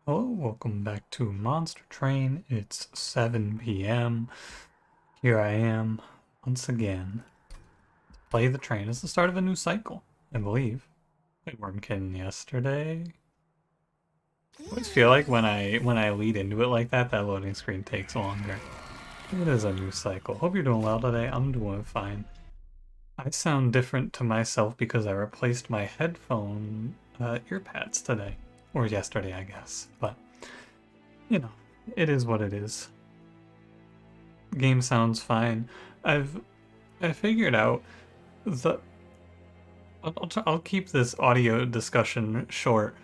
Hello, welcome back to Monster Train. It's 7 p.m. Here I am once again to play the train. It's the start of a new cycle, I believe. Played Wormkin yesterday. I always feel like when I lead into it like that, that loading screen takes longer. It is a new cycle. Hope you're doing well today. I'm doing fine. I sound different to myself because I replaced my headphone ear pads today. Or yesterday, I guess. But you know, it is what it is. Game sounds fine. I figured out the I'll keep this audio discussion short.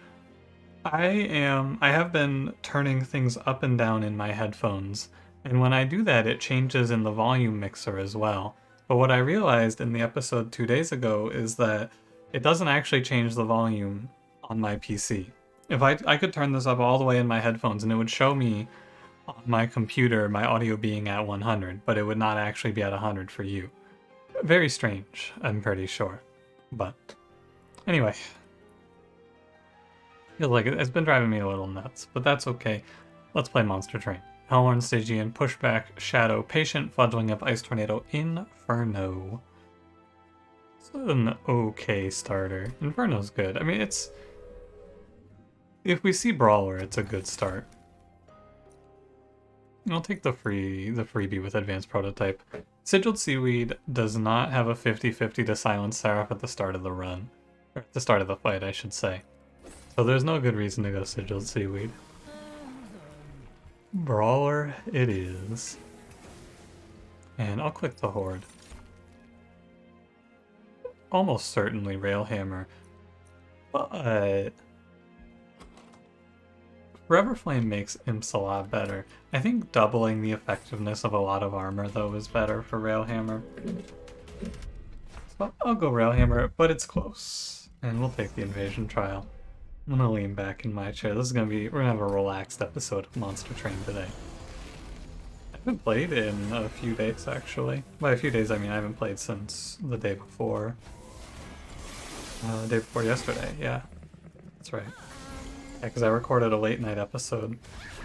I have been turning things up and down in my headphones, and when I do that it changes in the volume mixer as well. But what I realized in the episode 2 days ago is that it doesn't actually change the volume on my PC. If I could turn this up all the way in my headphones and it would show me on my computer my audio being at 100, but it would not actually be at 100 for you. Very strange, I'm pretty sure. But anyway, feels like it's been driving me a little nuts, but that's okay. Let's play Monster Train. Hellhorned, Stygian, Pushback, Shadow, Patient, Fledgling of Ice Tornado, Inferno. It's an okay starter. Inferno's good. I mean, it's... If we see Brawler, it's a good start. I'll take the freebie with Advanced Prototype. Sigiled Seaweed does not have a 50-50 to silence Seraph at the start of the run. Or at the start of the fight, I should say. So there's no good reason to go Sigiled Seaweed. Brawler it is. And I'll click the Horde. Almost certainly Railhammer. But... Forever Flame makes Imps a lot better. I think doubling the effectiveness of a lot of armor, though, is better for Railhammer. So I'll go Railhammer, but it's close. And we'll take the Invasion Trial. I'm gonna lean back in my chair. This is gonna be... We're gonna have a relaxed episode of Monster Train today. I haven't played in a few days, actually. By a few days, I mean I haven't played since the day before. The day before yesterday, yeah. That's right. Yeah, because I recorded a late night episode.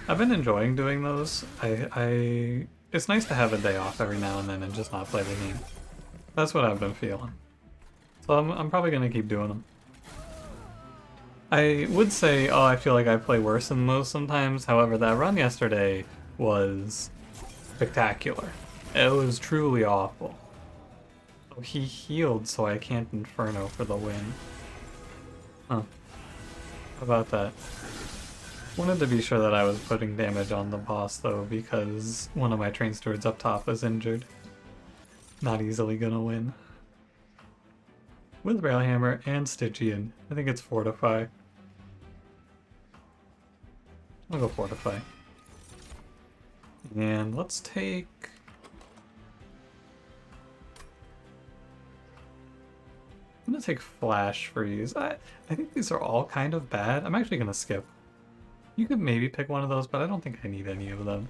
I've been enjoying doing those. It's nice to have a day off every now and then and just not play the game. That's what I've been feeling. So I'm probably going to keep doing them. I would say, oh, I feel like I play worse than most sometimes. However, that run yesterday was spectacular. It was truly awful. Oh, he healed, so I can't Inferno for the win. Huh. How about that? Wanted to be sure that I was putting damage on the boss though, because one of my train stewards up top was injured. Not easily gonna win. With Railhammer and Stygian, I think it's Fortify. I'll go Fortify. And let's take... I'm gonna take Flash Freeze. I think these are all kind of bad. I'm actually gonna skip. You could maybe pick one of those, but I don't think I need any of them.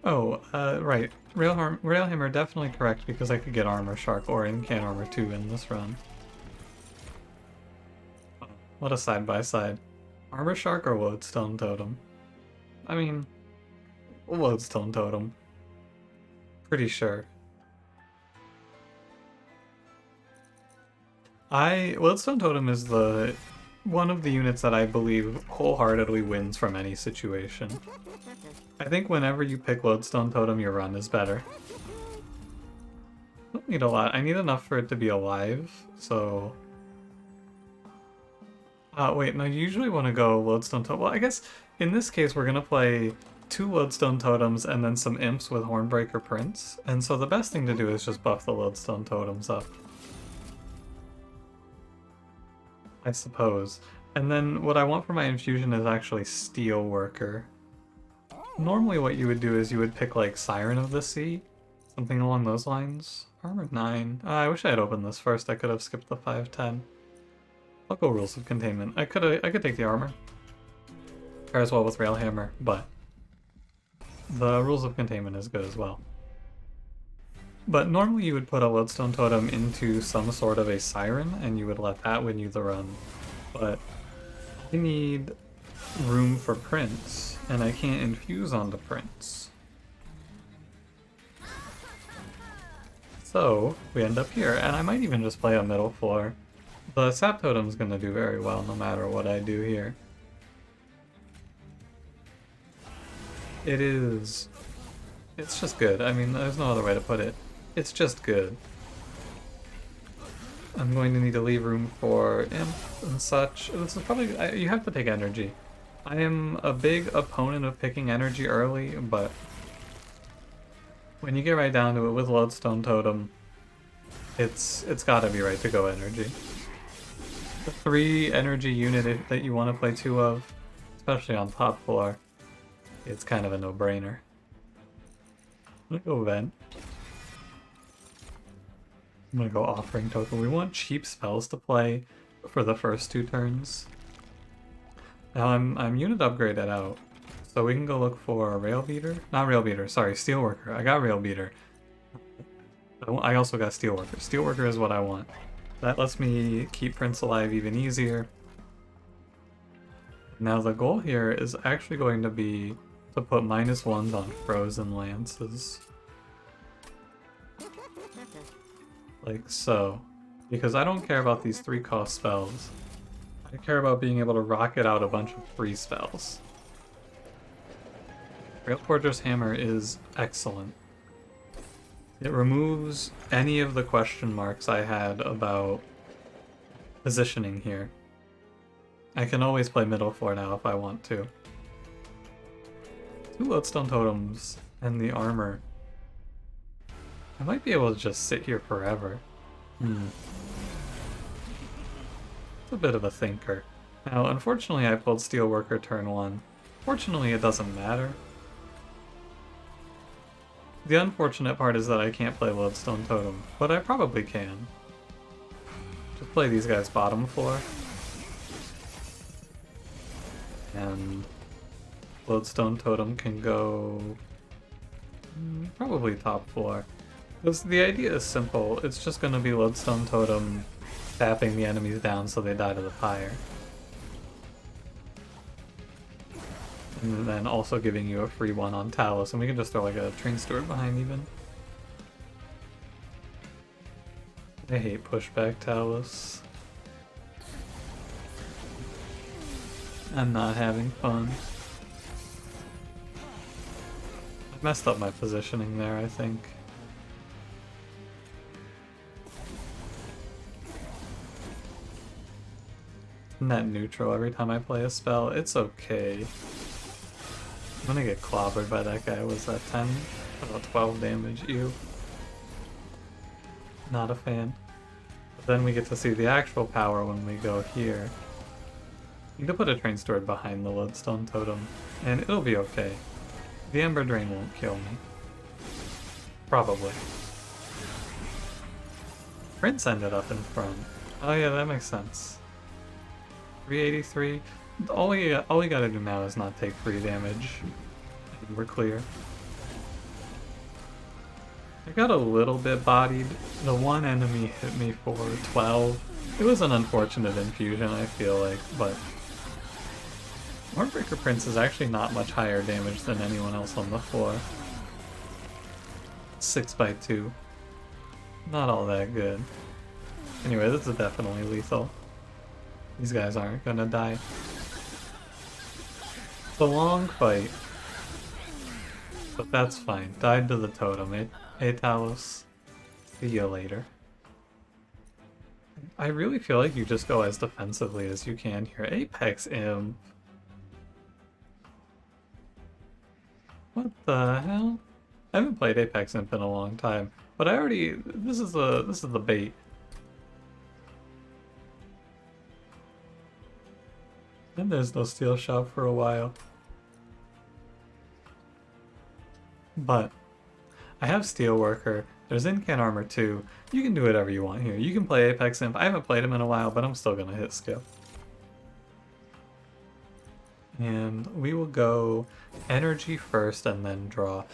Oh, right. Railhammer definitely correct because I could get Armor Shark or Incan Armor 2 in this run. What a side-by-side. Armor Shark or Lodestone Totem? I mean, Lodestone Totem. Pretty sure. Lodestone Totem is one of the units that I believe wholeheartedly wins from any situation. I think whenever you pick Lodestone Totem, your run is better. I don't need a lot. I need enough for it to be alive, so... wait, no, you usually want to go Lodestone Totem. Well, I guess in this case we're going to play 2 Lodestone Totems and then some Imps with Hornbreaker Prince. And so the best thing to do is just buff the Lodestone Totems up, I suppose. And then what I want for my infusion is actually Steel Worker. Normally what you would do is you would pick like Siren of the Sea, something along those lines. Armor 9. I wish I had opened this first. I could have skipped the 510. I'll go Rules of Containment. I could take the armor. Pair as well with Railhammer, but the Rules of Containment is good as well. But normally you would put a Lodestone Totem into some sort of a Siren, and you would let that win you the run. But I need room for Prince, and I can't infuse onto Prince. So we end up here, and I might even just play a middle floor. The Sap Totem's gonna do very well no matter what I do here. It's just good. I mean, there's no other way to put it. It's just good. I'm going to need to leave room for Imp and such. This is probably... you have to take energy. I am a big opponent of picking energy early, but when you get right down to it with Lodestone Totem, it's gotta be right to go energy. The 3 energy unit that you want to play 2 of, especially on top floor, it's kind of a no-brainer. I'm gonna go Vent. I'm gonna go Offering Token. We want cheap spells to play for the first 2 turns. Now I'm unit upgraded out, so we can go look for a Rail Beater. Not Rail Beater, sorry, Steelworker. I got Rail Beater. I also got Steelworker. Steelworker is what I want. That lets me keep Prince alive even easier. Now the goal here is actually going to be to put -1s on Frozen Lances. Like so. Because I don't care about these 3-cost spells. I care about being able to rocket out a bunch of free spells. Rail Forger's Hammer is excellent. It removes any of the question marks I had about positioning here. I can always play middle floor now if I want to. 2 Lodestone Totems and the armor. I might be able to just sit here forever. It's a bit of a thinker. Now, unfortunately I pulled Steelworker turn 1. Fortunately it doesn't matter. The unfortunate part is that I can't play Lodestone Totem, but I probably can. Just play these guys bottom floor. And Lodestone Totem can go probably top floor. Because the idea is simple, it's just going to be Lodestone Totem tapping the enemies down so they die to the pyre. And then also giving you a free one on Talus, and we can just throw like a Train Steward behind even. I hate pushback Talus. I'm not having fun. I messed up my positioning there, I think. Net neutral every time I play a spell. It's okay. I'm gonna get clobbered by that guy. Was that 10? About 12 damage. Ew. Not a fan. But then we get to see the actual power when we go here. Need to put a Train Steward behind the Lodestone Totem, and it'll be okay. The Ember Drain won't kill me. Probably. Prince ended up in front. Oh yeah, that makes sense. 383. All we gotta do now is not take free damage. And we're clear. I got a little bit bodied. The one enemy hit me for 12. It was an unfortunate infusion, I feel like, but Hornbreaker Prince is actually not much higher damage than anyone else on the floor. 6x2. Not all that good. Anyway, this is definitely lethal. These guys aren't gonna die. It's a long fight. But that's fine. Died to the totem. Talos. See you later. I really feel like you just go as defensively as you can here. Apex Imp. What the hell? I haven't played Apex Imp in a long time, but I already this is the bait. And there's no steel shop for a while. But I have Steelworker, there's Incan Armor too. You can do whatever you want here. You can play Apex Imp. I haven't played him in a while, but I'm still gonna hit skill. And we will go energy first and then draw.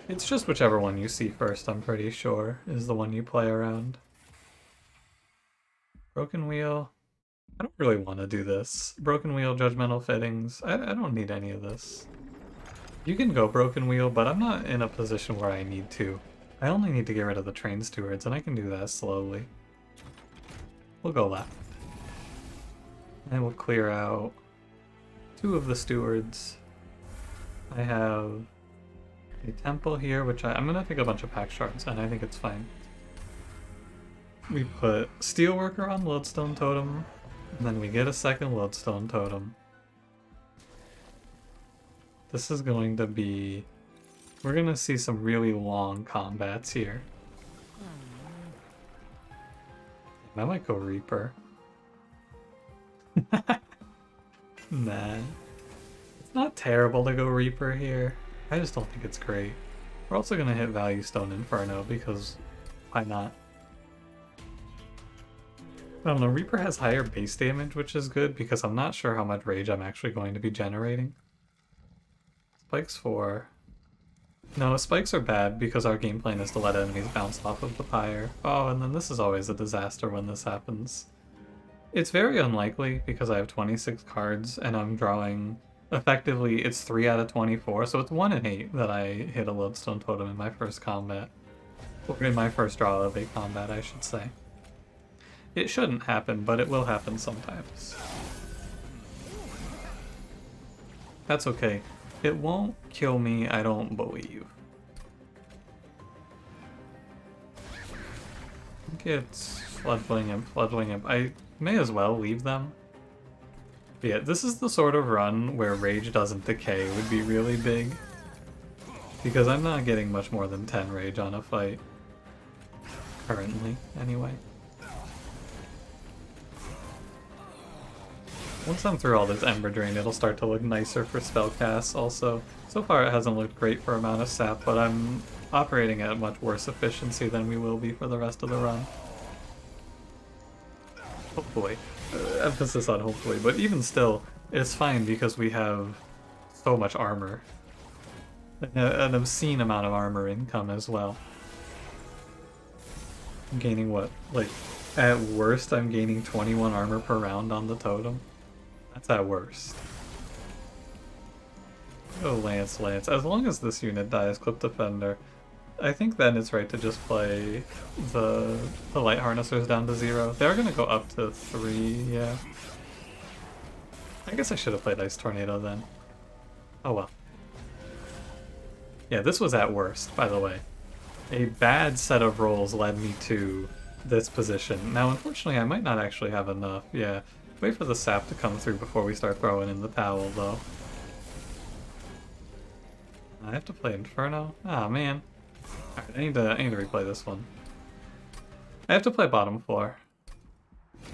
It's just whichever one you see first, I'm pretty sure, is the one you play around. Broken Wheel. I don't really want to do this. Broken Wheel, Judgmental Fittings. I don't need any of this. You can go Broken Wheel, but I'm not in a position where I need to. I only need to get rid of the Train Stewards, and I can do that slowly. We'll go left. And we'll clear out 2 of the Stewards. I have a Temple here, which I'm going to take a bunch of Pack Shards, and I think it's fine. We put Steelworker on Lodestone Totem, and then we get a second Lodestone Totem. This is going to be... We're going to see some really long combats here. I might go Reaper. Nah. It's not terrible to go Reaper here. I just don't think it's great. We're also going to hit Value Stone Inferno because why not? I don't know, Reaper has higher base damage, which is good because I'm not sure how much rage I'm actually going to be generating. Spikes 4. No, spikes are bad because our game plan is to let enemies bounce off of the pyre. Oh, and then this is always a disaster when this happens. It's very unlikely because I have 26 cards and I'm drawing... Effectively, it's 3 out of 24, so it's 1 in 8 that I hit a Lodestone Totem in my first combat. Or in my first draw of a combat, I should say. It shouldn't happen, but it will happen sometimes. That's okay. It won't kill me, I don't believe. I think it's Fledgling Imp, Fledgling Imp. I may as well leave them. But yeah, this is the sort of run where Rage doesn't decay would be really big. Because I'm not getting much more than 10 Rage on a fight. Currently, anyway. Once I'm through all this Ember Drain, it'll start to look nicer for spellcasts also. So far it hasn't looked great for amount of sap, but I'm operating at much worse efficiency than we will be for the rest of the run. Hopefully. Emphasis on hopefully, but even still, it's fine because we have so much armor. An obscene amount of armor income as well. I'm gaining what? Like, at worst I'm gaining 21 armor per round on the totem? That's at worst. Oh, Lance, Lance. As long as this unit dies, Clip Defender, I think then it's right to just play the Light Harnessers down to 0. They're gonna go up to 3, yeah. I guess I should have played Ice Tornado then. Oh well. Yeah, this was at worst, by the way. A bad set of rolls led me to this position. Now, unfortunately, I might not actually have enough, yeah. Wait for the sap to come through before we start throwing in the towel, though. I have to play Inferno? Ah, man. Alright, I need to replay this one. I have to play bottom floor.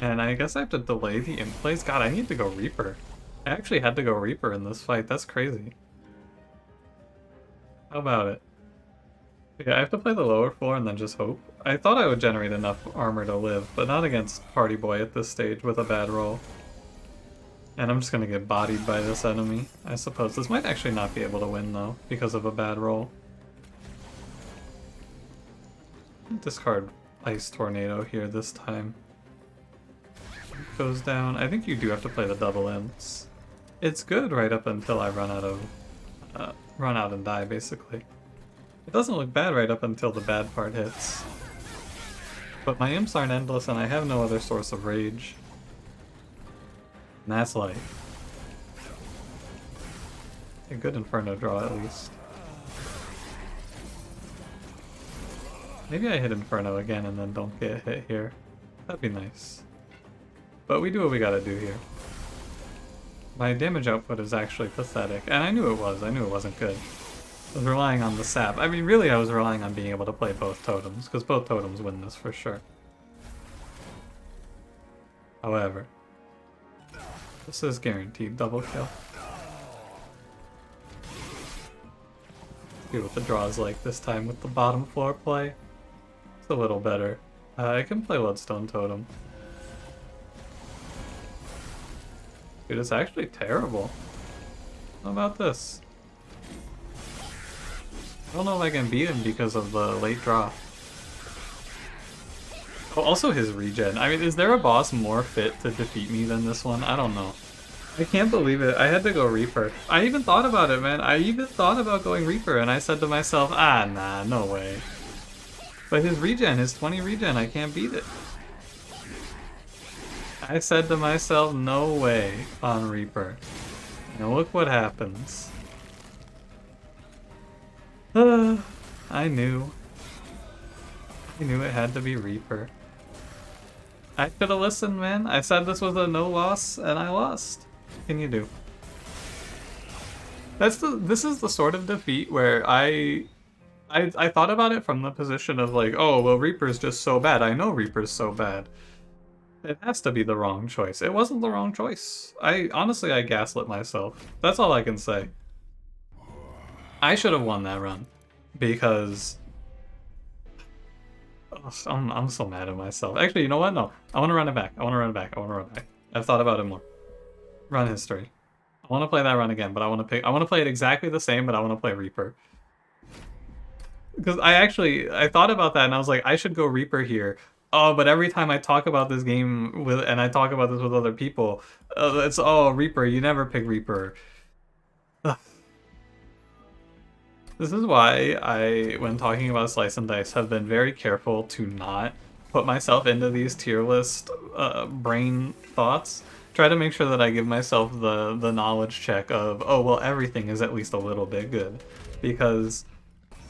And I guess I have to delay the imp plays. God, I need to go Reaper. I actually had to go Reaper in this fight. That's crazy. How about it? Yeah, I have to play the lower floor and then just hope. I thought I would generate enough armor to live, but not against Party Boy at this stage with a bad roll. And I'm just gonna get bodied by this enemy, I suppose. This might actually not be able to win, though, because of a bad roll. Discard Ice Tornado here this time. Goes down. I think you do have to play the double imps. It's good right up until I run out and die, basically. It doesn't look bad right up until the bad part hits. But my imps aren't endless and I have no other source of rage. And that's life. A good Inferno draw at least. Maybe I hit Inferno again and then don't get hit here. That'd be nice. But we do what we gotta do here. My damage output is actually pathetic, and I knew it was. I knew it wasn't good. I was relying on the sap. I mean, really I was relying on being able to play both totems, because both totems win this for sure. However, this is guaranteed double kill. See what the draw is like this time with the bottom floor play. It's a little better. I can play Lodestone Totem. Dude, it's actually terrible. How about this? I don't know if I can beat him because of the late draw. Oh, also his regen. I mean, is there a boss more fit to defeat me than this one? I don't know. I can't believe it. I had to go Reaper. I even thought about it, man. I even thought about going Reaper, and I said to myself, ah, nah, no way. But his regen, his 20 regen, I can't beat it. I said to myself, no way on Reaper. Now look what happens. I knew. I knew it had to be Reaper. I should have listened, man. I said this was a no loss, and I lost. What can you do? This is the sort of defeat where I thought about it from the position of like, oh, well, Reaper's just so bad. I know Reaper's so bad. It has to be the wrong choice. It wasn't the wrong choice. Honestly, I gaslit myself. That's all I can say. I should have won that run because I'm so mad at myself. Actually, you know what? No, I want to run it back. I want to run it back. I want to run it back. I've thought about it more. Run history. I want to play that run again, but I want to play it exactly the same, but I want to play Reaper. Because I thought about that and I was like, I should go Reaper here. Oh, but every time I talk about this game and I talk about this with other people, it's, oh, Reaper, you never pick Reaper. Ugh. This is why when talking about Slice and Dice, have been very careful to not put myself into these tier list brain thoughts. Try to make sure that I give myself the knowledge check of, oh, well, everything is at least a little bit good. Because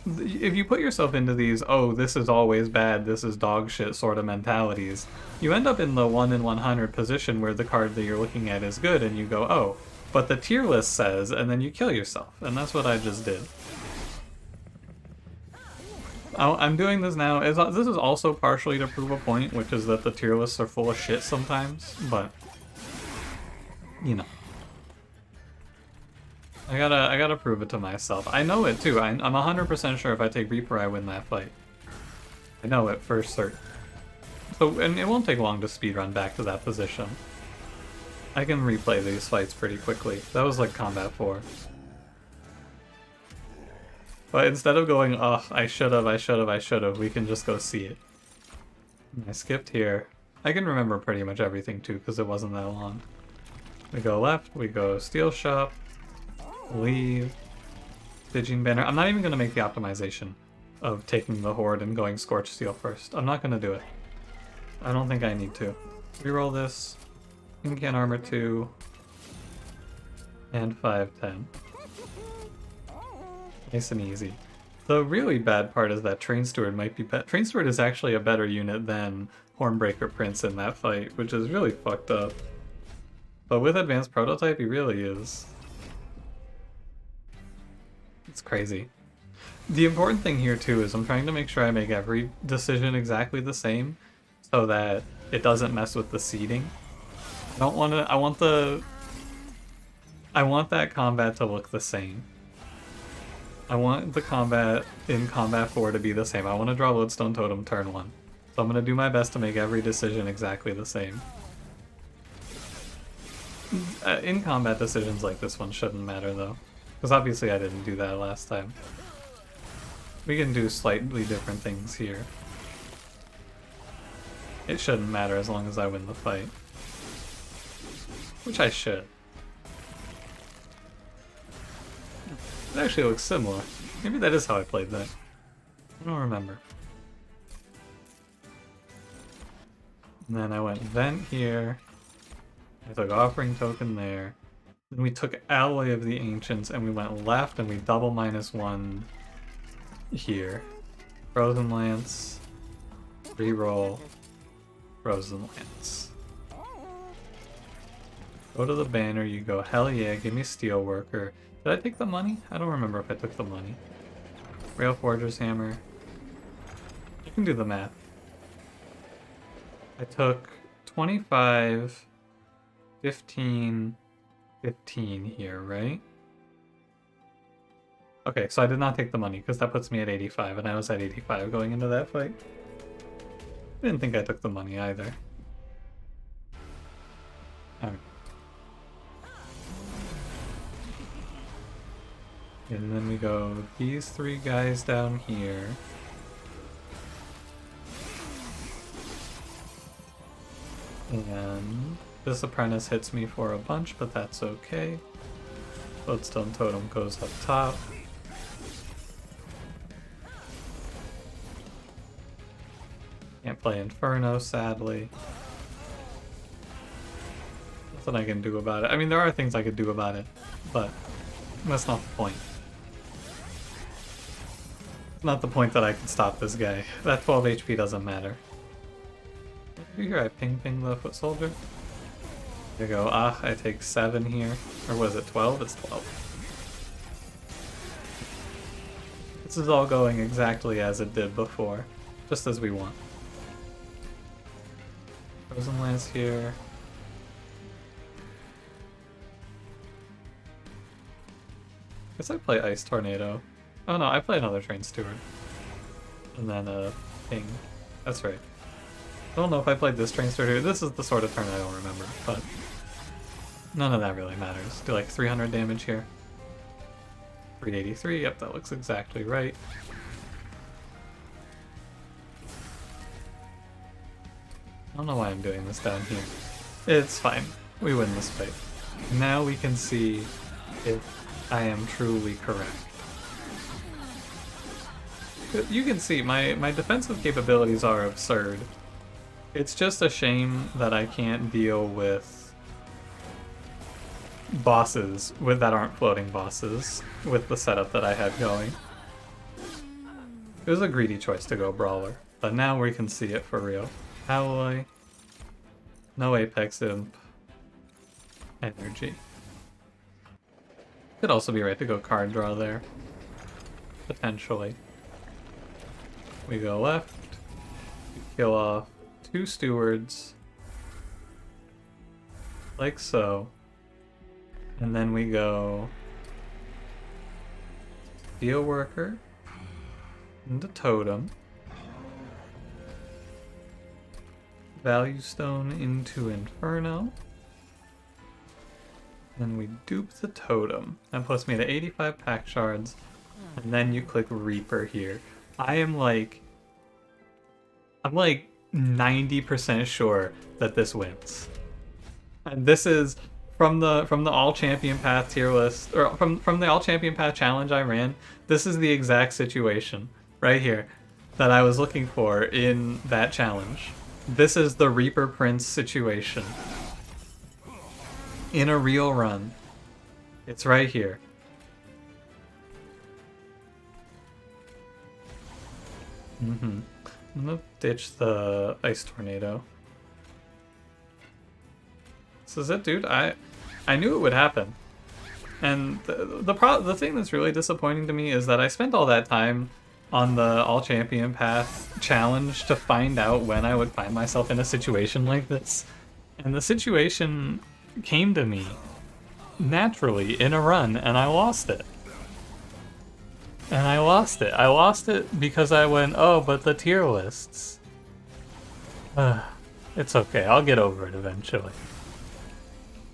if you put yourself into these, oh, this is always bad, this is dog shit sort of mentalities, you end up in the 1 in 100 position where the card that you're looking at is good, and you go, oh, but the tier list says, and then you kill yourself. And that's what I just did. I'm doing this now. This is also partially to prove a point, which is that the tier lists are full of shit sometimes, but, you know. I gotta prove it to myself. I know it too. I'm 100% sure if I take Reaper, I win that fight. I know it for certain. So, and it won't take long to speedrun back to that position. I can replay these fights pretty quickly. That was like Combat 4. But instead of going, oh, I should've, we can just go see it. I skipped here. I can remember pretty much everything too, because it wasn't that long. We go left, we go Steel Shop, leave, Stygian Banner. I'm not even going to make the optimization of taking the Horde and going Scorch Steel first. I'm not going to do it. I don't think I need to. Reroll this, Incan Armor 2, and 510. Nice and easy. The really bad part is that Train Steward might be Train Steward is actually a better unit than Hornbreaker Prince in that fight, which is really fucked up. But with Advanced Prototype, he really is. It's crazy. The important thing here too is I'm trying to make sure I make every decision exactly the same so that it doesn't mess with the seeding. I don't want to, I want that combat to look the same. I want the combat in Combat 4 to be the same. I want to draw Lodestone Totem turn 1. So I'm going to do my best to make every decision exactly the same. In combat decisions like this one shouldn't matter though. Because obviously I didn't do that last time. We can do slightly different things here. It shouldn't matter as long as I win the fight. Which I should. It actually looks similar. Maybe that is how I played that. I don't remember. And then I went Vent here. I took Offering Token there. Then we took Alloy of the Ancients and we went left and we double -1 here. Frozen Lance. Reroll. Frozen Lance. Go to the banner, you go, hell yeah, give me Steelworker. Did I take the money? I don't remember if I took the money. Rail Forger's Hammer. I can do the math. I took 25, 15, 15 here, right? Okay, so I did not take the money because that puts me at 85 and I was at 85 going into that fight. I didn't think I took the money either. Alright. And then we go these 3 guys down here. And this apprentice hits me for a bunch, but that's okay. Bloodstone Totem goes up top. Can't play Inferno, sadly. Nothing I can do about it. I mean, there are things I could do about it, but that's not the point. It's not the point that I can stop this guy. That 12 HP doesn't matter. Here I ping the foot soldier. There you go. Ah, I take 7 here. Or was it 12? It's 12. This is all going exactly as it did before. Just as we want. Frozen Lance here. Guess I play Ice Tornado. Oh no, I play another Train Steward. And then Ping. That's right. I don't know if I played this Train Steward here. This is the sort of turn I don't remember, but none of that really matters. Do like 300 damage here. 383, yep, that looks exactly right. I don't know why I'm doing this down here. It's fine. We win this fight. Now we can see if I am truly correct. You can see my defensive capabilities are absurd. It's just a shame that I can't deal with bosses that aren't floating bosses with the setup that I had going. It was a greedy choice to go Brawler, but now we can see it for real. Alloy, no Apex Imp, Energy. Could also be right to go card draw there, potentially. We go left, we kill off 2 stewards, like so, and then we go Steel Worker into Totem, Value Stone into Inferno, then we dupe the Totem. That puts me to 85 pack shards, and then you click Reaper here. I'm like 90% sure that this wins. And this is from the All Champion Path tier list, or from the All Champion Path challenge I ran. This is the exact situation right here that I was looking for in that challenge. This is the Reaper Prince situation in a real run. It's right here. I'm gonna ditch the Ice Tornado. This is it, dude. I knew it would happen. And the thing that's really disappointing to me is that I spent all that time on the All Champion Path challenge to find out when I would find myself in a situation like this. And the situation came to me naturally in a run, and I lost it. And I lost it. I lost it because I went, oh, but the tier lists. It's okay. I'll get over it eventually.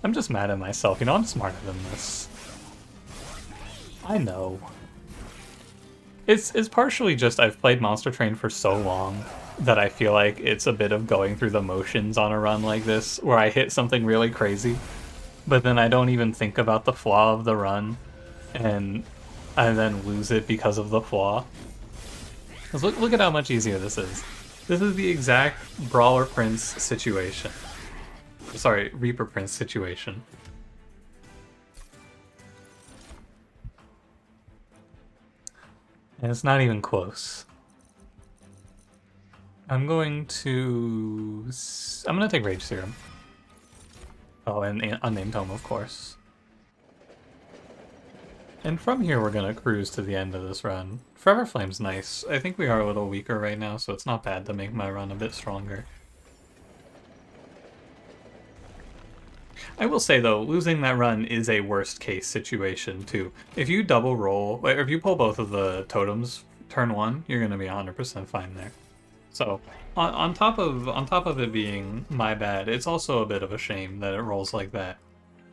I'm just mad at myself. You know, I'm smarter than this. I know. It's partially just I've played Monster Train for so long that I feel like it's a bit of going through the motions on a run like this, where I hit something really crazy, but then I don't even think about the flaw of the run, and I then lose it because of the flaw. Look at how much easier this is. This is the exact Brawler Prince situation. Sorry, Reaper Prince situation. And it's not even close. I'm gonna take Rage Serum. Oh, and Unnamed Home, of course. And from here, we're gonna cruise to the end of this run. Forever Flame's nice. I think we are a little weaker right now, so it's not bad to make my run a bit stronger. I will say, though, losing that run is a worst-case situation, too. If you double roll, or if you pull both of the totems turn 1, you're gonna be 100% fine there. So, on top of it being my bad, it's also a bit of a shame that it rolls like that.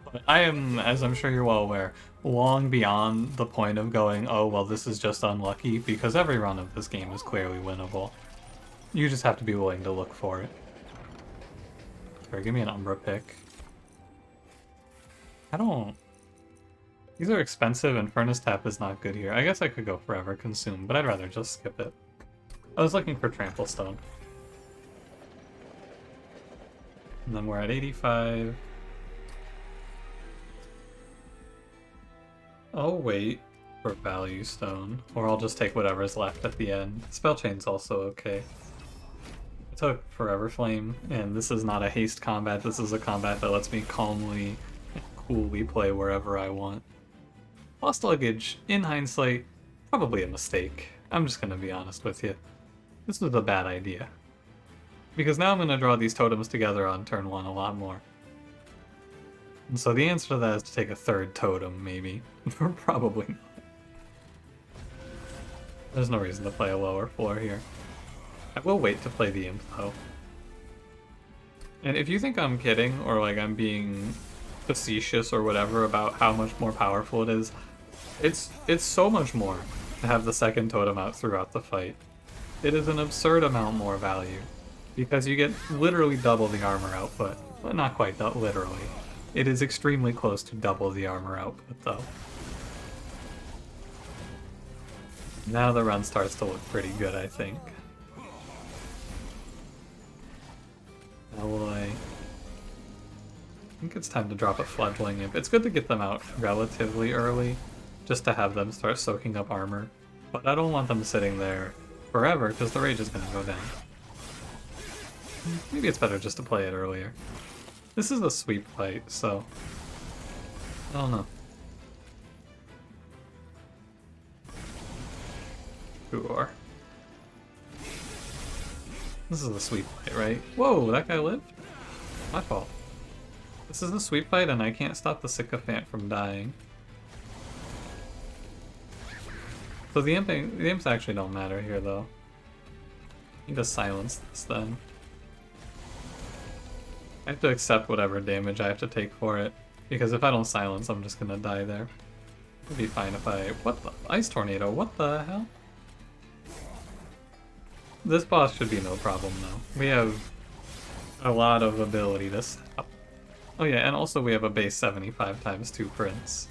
But I am, as I'm sure you're well aware, long beyond the point of going, oh, well, this is just unlucky, because every run of this game is clearly winnable. You just have to be willing to look for it. Or give me an Umbra pick. I don't... These are expensive and Furnace Tap is not good here. I guess I could go Forever Consume, but I'd rather just skip it. I was looking for Trample Stone. And then we're at 85. I'll wait for Value Stone, or I'll just take whatever's left at the end. Spell Chain's also okay. I took Forever Flame, and this is not a haste combat, this is a combat that lets me calmly and coolly play wherever I want. Lost Luggage, in hindsight, probably a mistake. I'm just gonna be honest with you. This was a bad idea. Because now I'm gonna draw these totems together on turn 1 a lot more. And so the answer to that is to take a third totem, maybe. Or probably not. There's no reason to play a lower floor here. I will wait to play the Imp, though. And if you think I'm kidding, or like I'm being facetious or whatever about how much more powerful it is, it's so much more to have the second totem out throughout the fight. It is an absurd amount more value, because you get literally double the armor output. But not quite literally. It is extremely close to double the armor output, though. Now the run starts to look pretty good, I think. Alloy. I think it's time to drop a Fledgling Imp. It's good to get them out relatively early, just to have them start soaking up armor. But I don't want them sitting there forever, because the rage is going to go down. Maybe it's better just to play it earlier. This is a sweep fight, so... I don't know. Sure. This is the sweep fight, right? Whoa, that guy lived? My fault. This is the sweep fight and I can't stop the Sycophant from dying. So the imps actually don't matter here, though. I need to silence this, then. I have to accept whatever damage I have to take for it, because if I don't silence, I'm just gonna die there. It'd be fine if I... What the? Ice Tornado, what the hell? This boss should be no problem, though. We have a lot of ability to stop. Oh yeah, and also we have a base 75 times 2 Prince.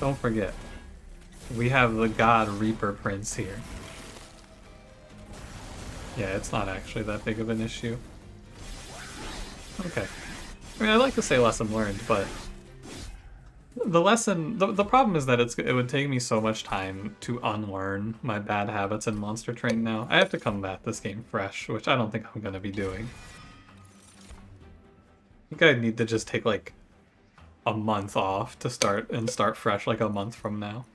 Don't forget. We have the God Reaper Prince here. Yeah, it's not actually that big of an issue. Okay. I mean, I'd like to say lesson learned, but the lesson, the problem is that it would take me so much time to unlearn my bad habits in Monster Train now. I have to combat this game fresh, which I don't think I'm going to be doing. I think I'd need to just take like a month off to start fresh like a month from now.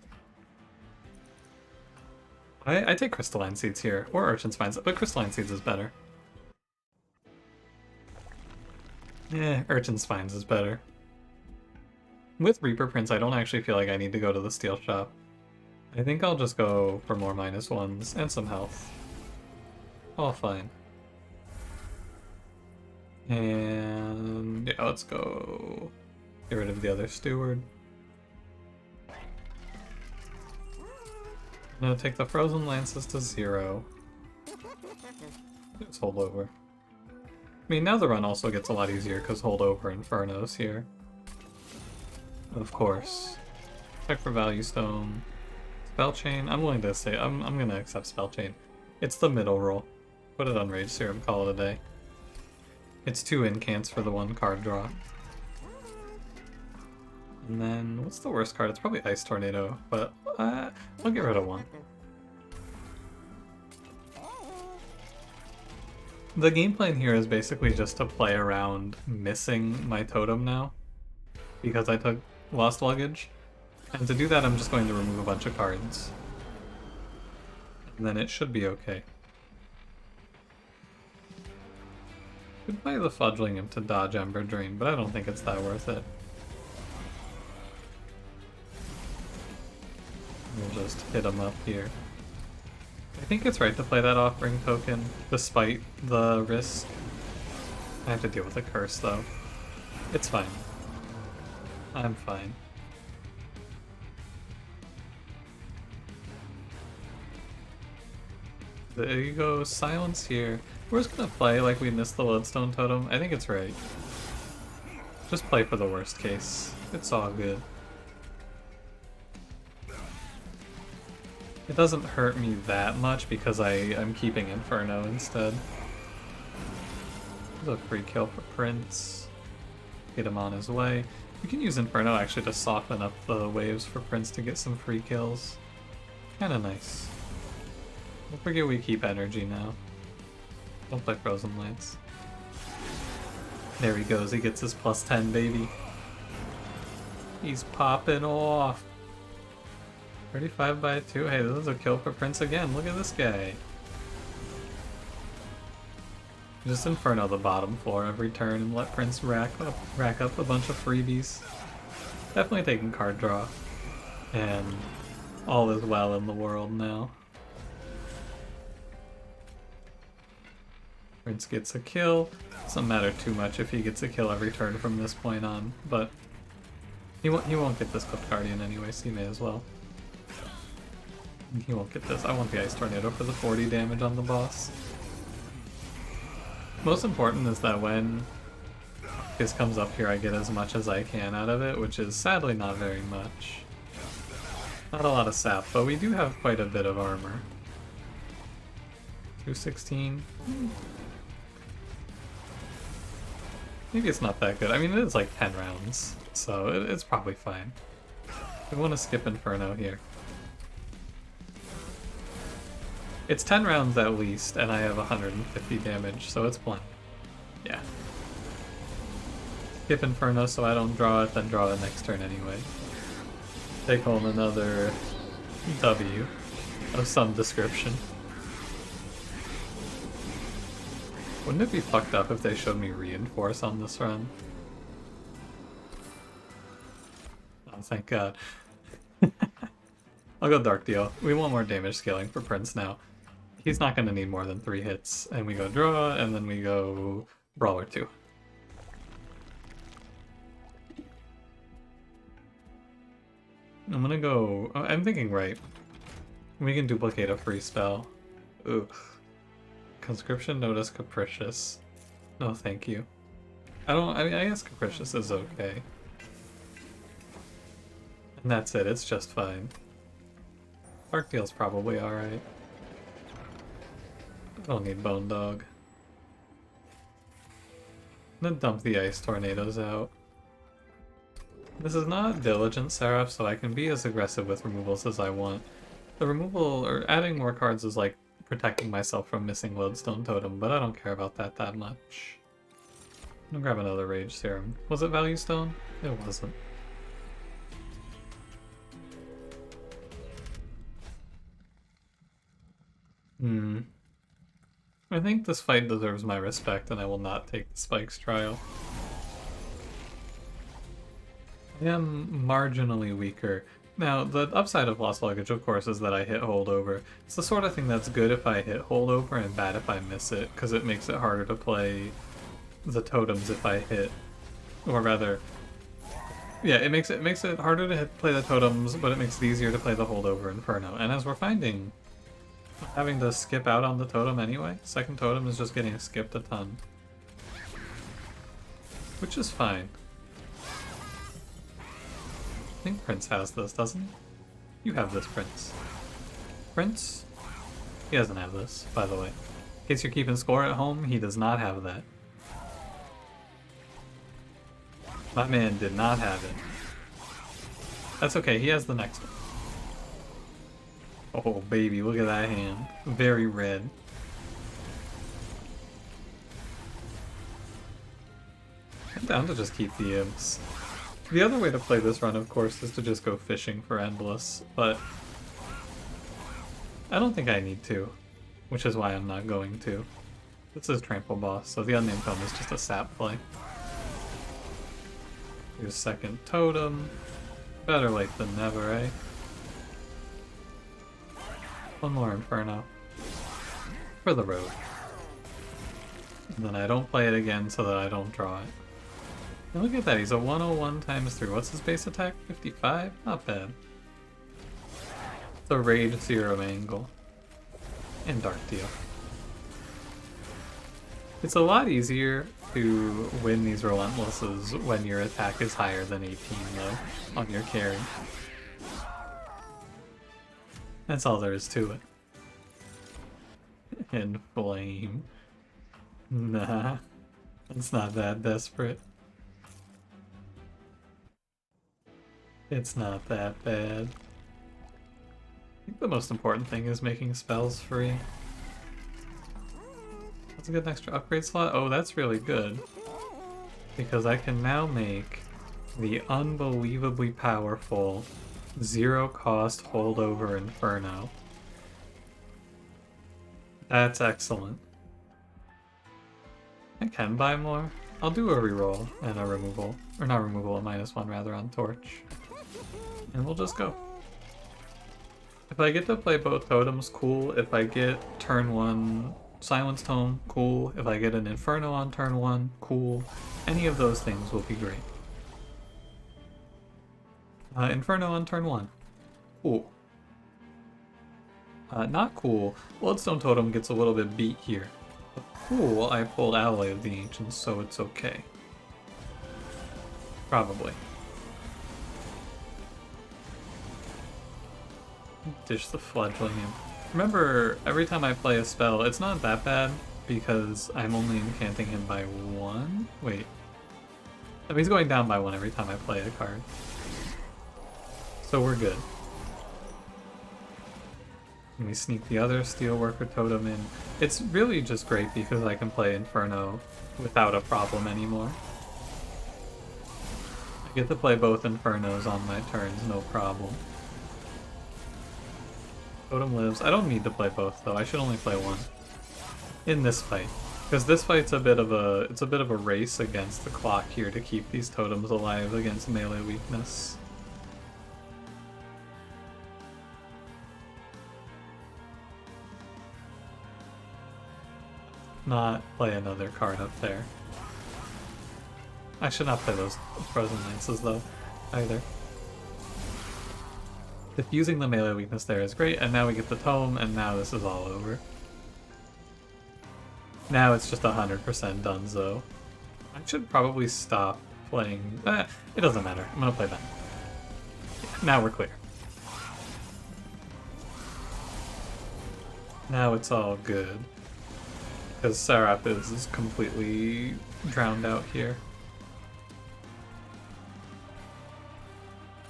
I take Crystalline Seeds here, or Urchin Spines, but Crystalline Seeds is better. Yeah, Urchin Spines is better. With Reaper Prince, I don't actually feel like I need to go to the Steel Shop. I think I'll just go for more -1s and some health. All fine. And yeah, let's go get rid of the other Steward. I'm gonna take the Frozen Lances to 0. Just hold over. I mean, now the run also gets a lot easier because hold over Inferno's here. Of course. Check for Value Stone. Spell Chain. I'm willing to say I'm gonna accept Spell Chain. It's the middle roll. Put it on Rage Serum, call it a day. It's 2 incants for the 1 card draw. And then, what's the worst card? It's probably Ice Tornado, but I'll get rid of 1. The game plan here is basically just to play around missing my totem now, because I took Lost Luggage. And to do that, I'm just going to remove a bunch of cards. And then it should be okay. Could play the Fudgling Imp to dodge Ember Drain, but I don't think it's that worth it. We'll just hit him up here. I think it's right to play that Offering Token, despite the risk. I have to deal with a curse, though. It's fine. I'm fine. There you go, silence here. We're just gonna play like we missed the Lodestone Totem. I think it's right. Just play for the worst case. It's all good. It doesn't hurt me that much because I'm keeping Inferno instead. There's a free kill for Prince. Get him on his way. We can use Inferno actually to soften up the waves for Prince to get some free kills. Kinda nice. Don't forget we keep energy now. Don't play Frozen Lance. There he goes, he gets his +10, baby. He's popping off. 35 by 2. Hey, this is a kill for Prince again. Look at this guy. Just Inferno the bottom floor every turn and let Prince rack up a bunch of freebies. Definitely taking card draw. And all is well in the world now. Prince gets a kill. Doesn't matter too much if he gets a kill every turn from this point on, but he won't get this Clipped Guardian anyway, so he may as well. He won't get this. I want the Ice Tornado for the 40 damage on the boss. Most important is that when this comes up here, I get as much as I can out of it, which is sadly not very much. Not a lot of sap, but we do have quite a bit of armor. 216. Maybe it's not that good. I mean, it is like 10 rounds, so it's probably fine. We want to skip Inferno here. It's 10 rounds at least, and I have 150 damage, so it's plenty. Yeah. Skip Inferno so I don't draw it, then draw it next turn anyway. Take home another W of some description. Wouldn't it be fucked up if they showed me Reinforce on this run? Oh, thank God. I'll go Dark Deal. We want more damage scaling for Prince now. He's not going to need more than 3 hits. And we go Draw, and then we go Brawler 2. I'm going to go... Oh, I'm thinking right. We can duplicate a free spell. Ooh. Conscription Notice Capricious. No, thank you. I mean, I guess Capricious is okay. And that's it, it's just fine. Dark Deal's probably alright. I don't need Bone Dog. I'm gonna dump the Ice Tornadoes out. This is not Diligent Seraph, so I can be as aggressive with removals as I want. The removal, or adding more cards is like protecting myself from missing Lodestone Totem, but I don't care about that much. I'm gonna grab another Rage Serum. Was it Value Stone? It wasn't. I think this fight deserves my respect, and I will not take the Spikes trial. I am marginally weaker. Now, the upside of Lost Luggage, of course, is that I hit Holdover. It's the sort of thing that's good if I hit Holdover and bad if I miss it, because it makes it harder to play the totems if I hit. Or rather, yeah, it makes it harder to play the totems, but it makes it easier to play the Holdover Inferno. And as we're finding, having to skip out on the totem anyway, second totem is just getting skipped a ton. Which is fine. I think Prince has this, doesn't he? You have this, Prince. Prince? He doesn't have this, by the way. In case you're keeping score at home, he does not have that. My man did not have it. That's okay, he has the next one. Oh baby, look at that hand. Very red. I'm down to just keep the imps. The other way to play this run, of course, is to just go fishing for Endless, but I don't think I need to, which is why I'm not going to. This is Trample Boss, so the Unnamed Tome is just a sap play. Here's second totem. Better late than never, eh? One more Inferno. For the road. And then I don't play it again so that I don't draw it. And look at that, he's a 101 times 3. What's his base attack? 55? Not bad. The Rage Serum Angle. And Dark Deal. It's a lot easier to win these Relentlesses when your attack is higher than 18 though, on your carry. That's all there is to it. And flame. Nah, it's not that desperate. It's not that bad. I think the most important thing is making spells free. That's a good extra upgrade slot. Oh, that's really good. Because I can now make the unbelievably powerful zero cost holdover Inferno. That's excellent. I can buy more. I'll do a reroll and a removal. Or not removal, a -1 rather on Torch. And we'll just go. If I get to play both totems, cool. If I get turn 1 Silence Tome, cool. If I get an Inferno on turn 1, cool. Any of those things will be great. Inferno on turn 1. Cool. Not cool. Bloodstone Totem gets a little bit beat here. But cool, I pulled Alloy of the Ancients, so it's okay. Probably. Dish the Fledgling in. Remember, every time I play a spell, it's not that bad because I'm only incanting him by 1? Wait. I mean, he's going down by 1 every time I play a card. So we're good. And we sneak the other Steelworker Totem in. It's really just great because I can play Inferno without a problem anymore. I get to play both Infernos on my turns, no problem. Totem lives. I don't need to play both though. I should only play one in this fight, because this fight's a bit of a race against the clock here to keep these totems alive against melee weakness. Not play another card up there. I should not play those Frozen Lances though, either. Diffusing the melee weakness there is great, and now we get the tome, and now this is all over. Now it's just 100% donezo. I should probably stop playing... it doesn't matter. I'm gonna play that. Now we're clear. Now it's all good. Because Seraph is completely drowned out here.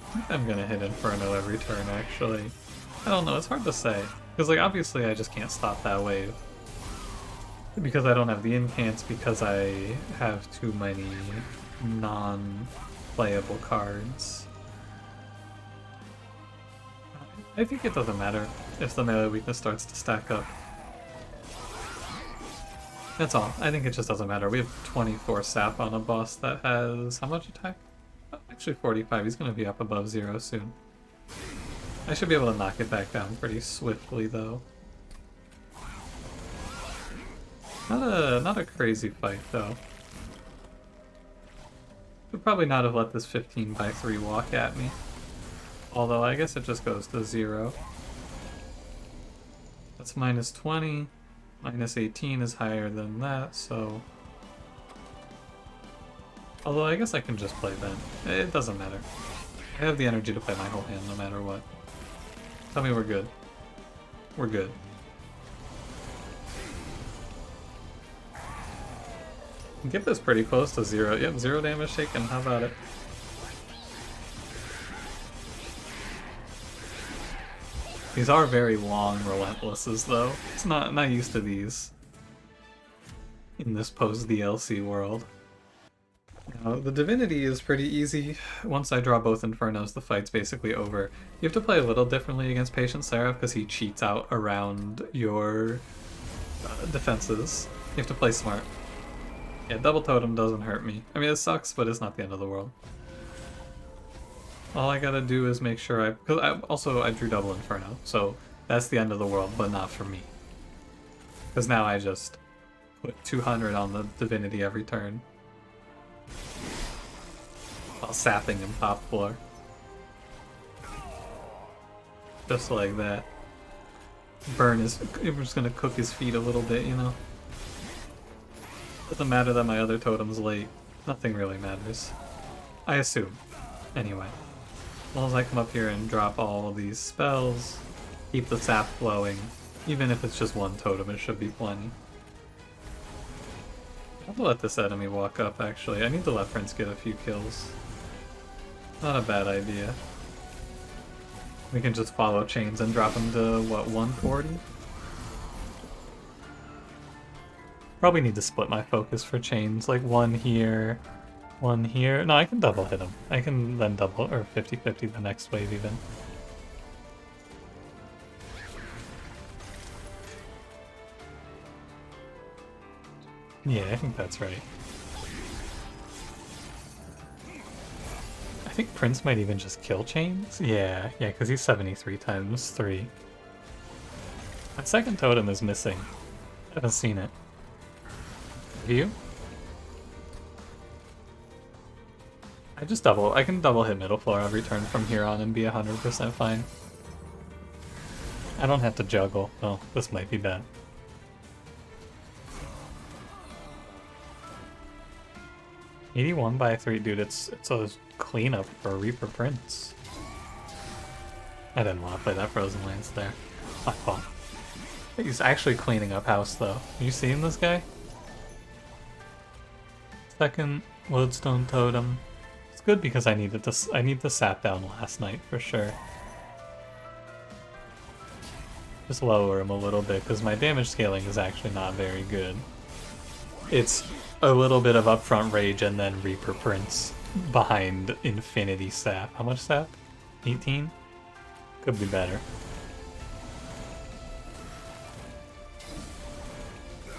I think I'm gonna hit Inferno every turn, actually. I don't know, it's hard to say. Because, like, obviously I just can't stop that wave. Because I don't have the incants, because I have too many non-playable cards. I think it doesn't matter if the melee weakness starts to stack up. That's all. I think it just doesn't matter. We have 24 sap on a boss that has... how much attack? Oh, actually 45. He's going to be up above 0 soon. I should be able to knock it back down pretty swiftly, though. Not a crazy fight, though. Should probably not have let this 15/3 walk at me. Although I guess it just goes to 0. That's -20. -18 is higher than that, so... although I guess I can just play then. It doesn't matter. I have the energy to play my whole hand no matter what. Tell me we're good. We're good. Get this pretty close to 0. Yep, 0 damage taken. How about it? These are very long Relentlesses, though. It's not used to these in this post-DLC world. Now, the Divinity is pretty easy. Once I draw both Infernos, the fight's basically over. You have to play a little differently against Patient Seraph because he cheats out around your defenses. You have to play smart. Yeah, double totem doesn't hurt me. I mean, it sucks, but it's not the end of the world. All I gotta do is make sure because I drew double Inferno, so that's the end of the world, but not for me. Because now I just put 200 on the Divinity every turn. While sapping him top floor. Just like that. Burn is... we're just gonna cook his feet a little bit, you know? Doesn't matter that my other totem's late. Nothing really matters. I assume. Anyway. As long as I come up here and drop all of these spells, keep the sap flowing, even if it's just one totem, it should be plenty. I'll let this enemy walk up, actually. I need to let Prince get a few kills. Not a bad idea. We can just follow chains and drop him to, what, 140? Probably need to split my focus for chains, like one here, one here. No, I can double hit him. I can then double, or 50-50 the next wave even. Yeah, I think that's right. I think Prince might even just kill chains? Yeah, because he's 73 times 3. My second totem is missing. I haven't seen it. Have you? I can double hit middle floor every turn from here on and be 100% fine. I don't have to juggle. Oh, this might be bad. $81 by 3, dude, it's a cleanup for Reaper Prince. I didn't want to play that Frozen Lance there. My fault. He's actually cleaning up house, though. You seen this guy? Second Lodestone Totem. It's good because I need the sap down last night for sure. Just lower him a little bit because my damage scaling is actually not very good. It's a little bit of upfront rage and then Reaper Prince behind infinity sap. How much sap? 18? Could be better.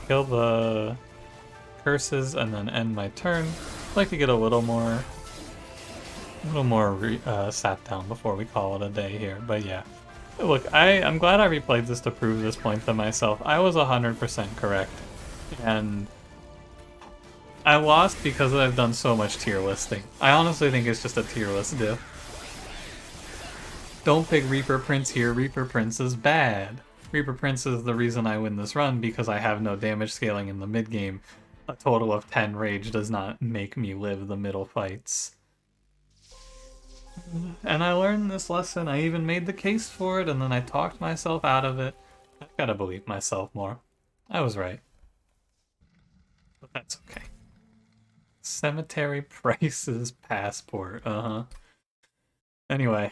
Kill the curses and then end my turn. I'd like to get a little more sap down before we call it a day here, but yeah. Look, I'm glad I replayed this to prove this point to myself. I was 100% correct, and I lost because I've done so much tier listing. I honestly think it's just a tier list diff. Don't pick Reaper Prince here, Reaper Prince is bad. Reaper Prince is the reason I win this run because I have no damage scaling in the mid game. A total of 10 rage does not make me live the middle fights. And I learned this lesson, I even made the case for it, and then I talked myself out of it. I've gotta believe myself more. I was right. But that's okay. Cemetery Prices Passport, Anyway,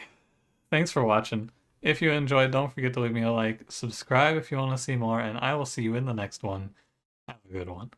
thanks for watching. If you enjoyed, don't forget to leave me a like, subscribe if you want to see more, and I will see you in the next one. Have a good one.